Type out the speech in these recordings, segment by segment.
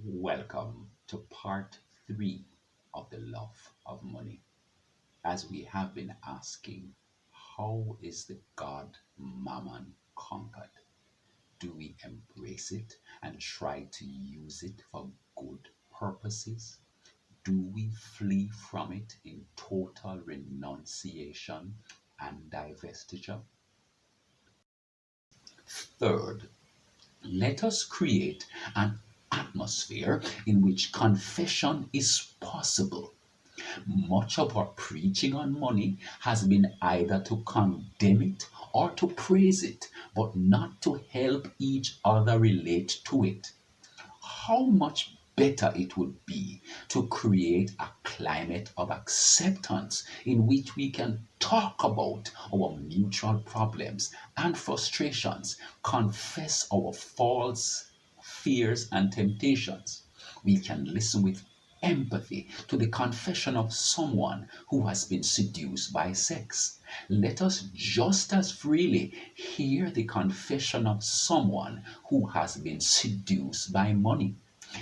Welcome to part three of the love of money. As we have been asking, how is the God Mammon conquered? Do we embrace it and try to use it for good purposes? Do we flee from it in total renunciation and divestiture? Third, let us create an atmosphere in which confession is possible. Much of our preaching on money has been either to condemn it or to praise it, but not to help each other relate to it. How much better it would be to create a climate of acceptance in which we can talk about our mutual problems and frustrations, confess our faults, fears, and temptations. We can listen with empathy to the confession of someone who has been seduced by sex. Let us just as freely hear the confession of someone who has been seduced by money.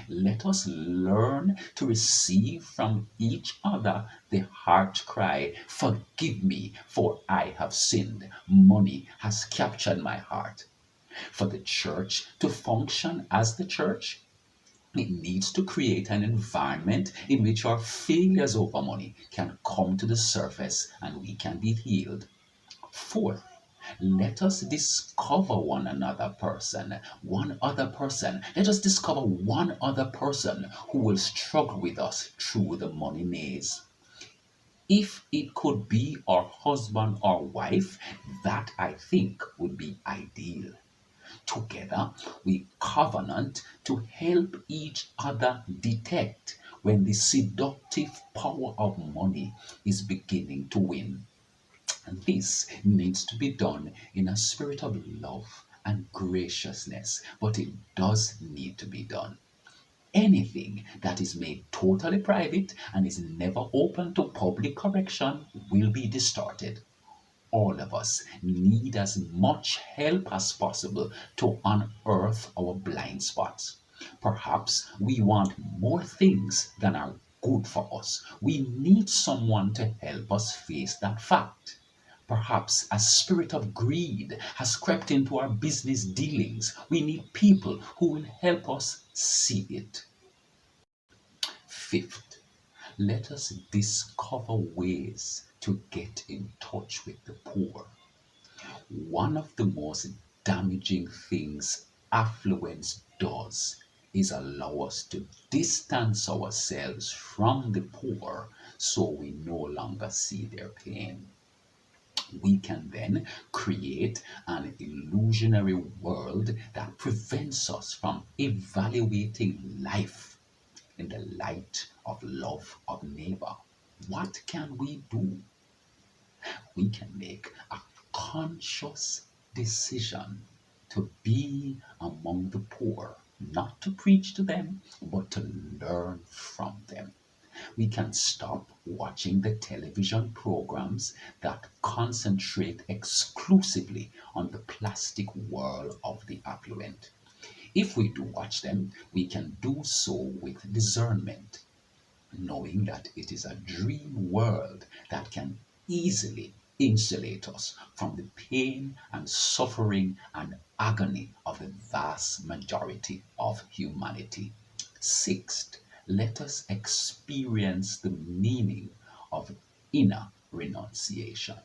Let us learn to receive from each other the heart cry, "Forgive me, for I have sinned. Money has captured my heart." For the church to function as the church, it needs to create an environment in which our failures over money can come to the surface and we can be healed. Fourth, let us discover one other person. Let us discover one other person who will struggle with us through the money maze. If it could be our husband or wife, that I think would be ideal. Together, we covenant to help each other detect when the seductive power of money is beginning to win. And this needs to be done in a spirit of love and graciousness, but it does need to be done. Anything that is made totally private and is never open to public correction will be distorted. All of us need as much help as possible to unearth our blind spots. Perhaps we want more things than are good for us. We need someone to help us face that fact. Perhaps a spirit of greed has crept into our business dealings. We need people who will help us see it. Fifth, let us discover ways to get in touch with the poor. One of the most damaging things affluence does is allow us to distance ourselves from the poor so we no longer see their pain. We can then create an illusionary world that prevents us from evaluating life in the light of love of neighbor. What can we do? We can make a conscious decision to be among the poor, not to preach to them, but to learn from them. We can stop watching the television programs that concentrate exclusively on the plastic world of the affluent. If we do watch them, we can do so with discernment, knowing that it is a dream world that can easily insulate us from the pain and suffering and agony of the vast majority of humanity. Sixth, let us experience the meaning of inner renunciation.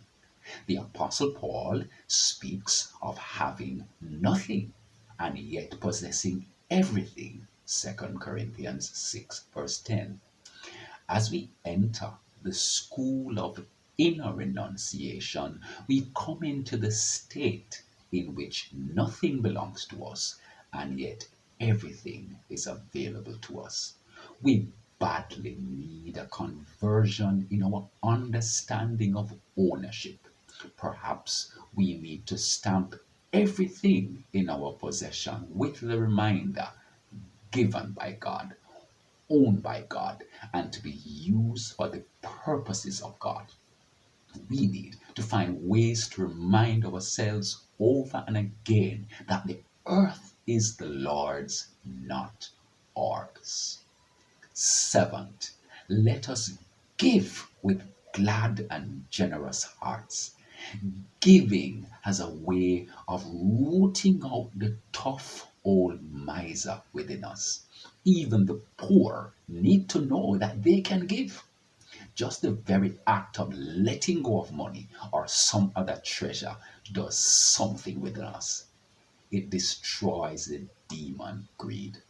The Apostle Paul speaks of having nothing and yet possessing everything. 2 Corinthians 6, verse 10. As we enter the school of inner renunciation, we come into the state in which nothing belongs to us and yet everything is available to us. We badly need a conversion in our understanding of ownership. Perhaps we need to stamp everything in our possession with the reminder, given by God, owned by God, and to be used for the purposes of God. We need to find ways to remind ourselves over and again that the earth is the Lord's, not ours. Seventh, let us give with glad and generous hearts. Giving has a way of rooting out the tough old miser within us. Even the poor need to know that they can give. Just the very act of letting go of money or some other treasure does something within us. It destroys the demon greed.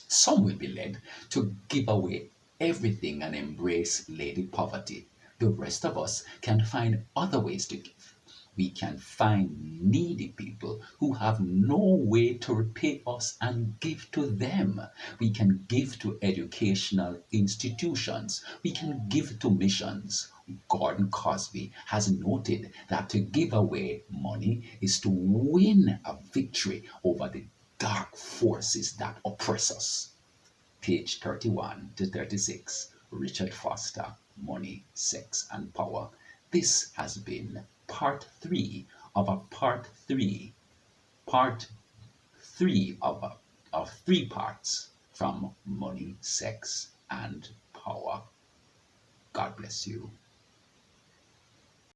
Some will be led to give away everything and embrace lady poverty. The rest of us can find other ways to give. We can find needy people who have no way to repay us and give to them. We can give to educational institutions. We can give to missions. Gordon Cosby has noted that to give away money is to win a victory over the dark forces that oppress us. Page 31 to 36. Richard Foster, Money, Sex and Power. This has been part three of three parts from Money, Sex and Power. God bless you.